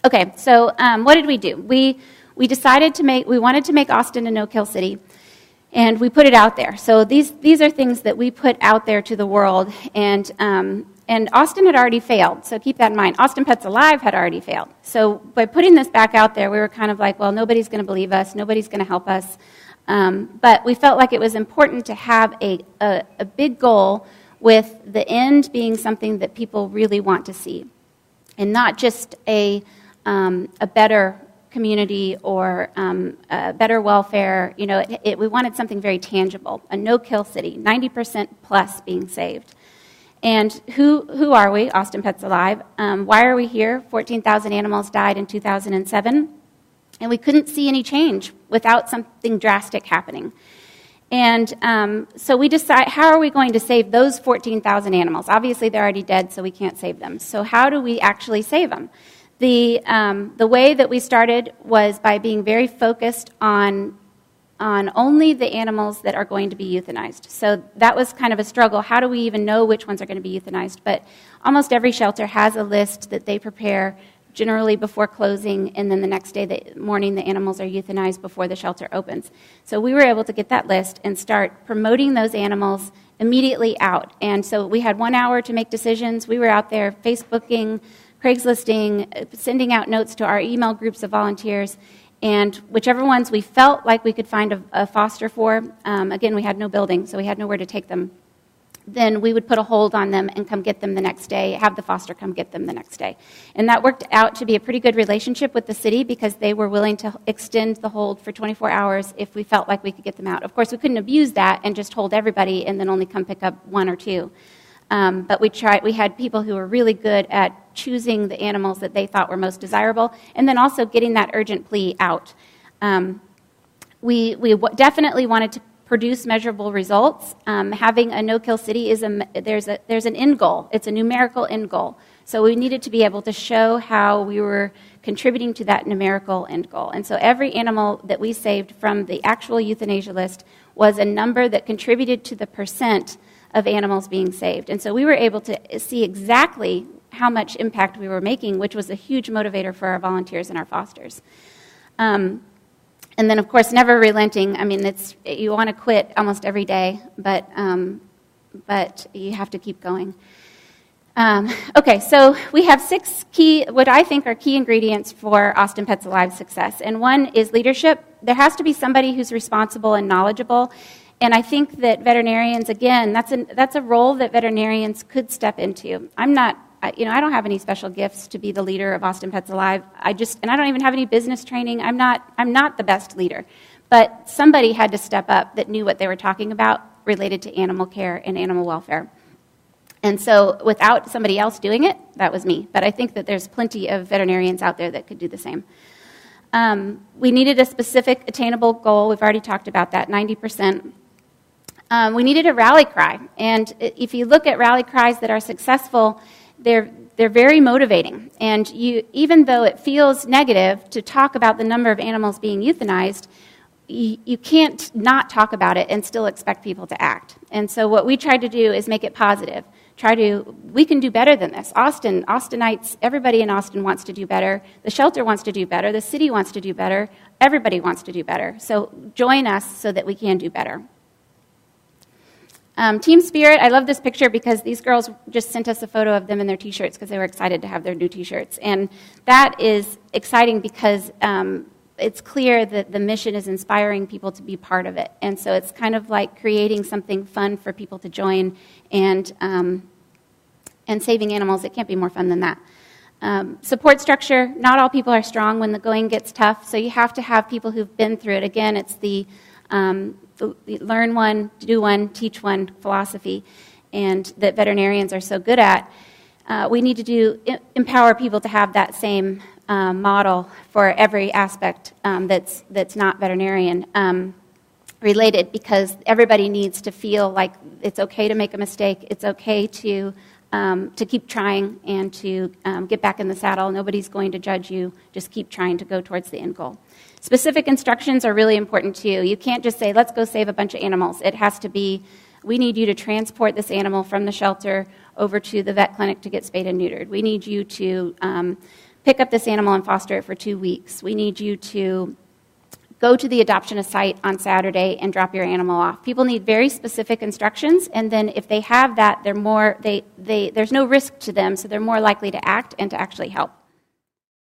Okay, so what did we do? We decided we wanted to make Austin a no-kill city, and we put it out there. So these are things that we put out there to the world, and Austin had already failed. So keep that in mind. Austin Pets Alive had already failed. So by putting this back out there, we were kind of like, well, nobody's going to believe us, nobody's going to help us. But we felt like it was important to have a big goal, with the end being something that people really want to see, and not just a better community or a better welfare. You know, we wanted something very tangible, a no-kill city, 90% plus being saved. And who are we, Austin Pets Alive? Why are we here? 14,000 animals died in 2007, and we couldn't see any change without something drastic happening. And so we decide, how are we going to save those 14,000 animals? Obviously, they're already dead, so we can't save them. So how do we actually save them? The way that we started was by being very focused on only the animals that are going to be euthanized. So that was kind of a struggle. How do we even know which ones are going to be euthanized? But almost every shelter has a list that they prepare generally before closing, and then the next morning the animals are euthanized before the shelter opens. So we were able to get that list and start promoting those animals immediately out. And so we had 1 hour to make decisions. We were out there Facebooking, Craigslisting, sending out notes to our email groups of volunteers, and whichever ones we felt like we could find a foster for, again, we had no building, so we had nowhere to take them, then we would put a hold on them and come get them the next day, have the foster come get them the next day. And that worked out to be a pretty good relationship with the city, because they were willing to extend the hold for 24 hours if we felt like we could get them out. Of course, we couldn't abuse that and just hold everybody and then only come pick up 1 or 2. But we had people who were really good at choosing the animals that they thought were most desirable, and then also getting that urgent plea out. We definitely wanted to produce measurable results. Having a no-kill city there's an end goal. It's a numerical end goal. So we needed to be able to show how we were contributing to that numerical end goal. And so every animal that we saved from the actual euthanasia list was a number that contributed to the percent of animals being saved. And so we were able to see exactly how much impact we were making, which was a huge motivator for our volunteers and our fosters. And then, of course, never relenting. I mean, you want to quit almost every day, but you have to keep going. Okay, so we have 6 what I think are key ingredients for Austin Pets Alive's success. And one is leadership. There has to be somebody who's responsible and knowledgeable. And I think that veterinarians, again, that's a role that veterinarians could step into. I don't have any special gifts to be the leader of Austin Pets Alive. And I don't even have any business training. I'm not the best leader. But somebody had to step up that knew what they were talking about related to animal care and animal welfare. And so without somebody else doing it, that was me. But I think that there's plenty of veterinarians out there that could do the same. We needed a specific attainable goal. We've already talked about that, 90%. We needed a rally cry. And if you look at rally cries that are successful, they're very motivating. And even though it feels negative to talk about the number of animals being euthanized, you can't not talk about it and still expect people to act. And so what we tried to do is make it positive. We can do better than this. Austinites, everybody in Austin wants to do better. The shelter wants to do better. The city wants to do better. Everybody wants to do better. So join us so that we can do better. Team Spirit, I love this picture because these girls just sent us a photo of them in their T-shirts because they were excited to have their new T-shirts. And that is exciting because it's clear that the mission is inspiring people to be part of it. And so it's kind of like creating something fun for people to join and saving animals. It can't be more fun than that. Support structure, not all people are strong when the going gets tough, so you have to have people who've been through it. Again, it's the learn one, do one, teach one philosophy, and that veterinarians are so good at. We need to empower people to have that same model for every aspect that's not veterinarian related, because everybody needs to feel like it's okay to make a mistake. It's okay to keep trying and to get back in the saddle. Nobody's going to judge you. Just keep trying to go towards the end goal. Specific instructions are really important too. You can't just say, let's go save a bunch of animals. It has to be, we need you to transport this animal from the shelter over to the vet clinic to get spayed and neutered. We need you to pick up this animal and foster it for 2 weeks. We need you to go to the adoption site on Saturday and drop your animal off. People need very specific instructions, and then if they have that, there's no risk to them, so they're more likely to act and to actually help.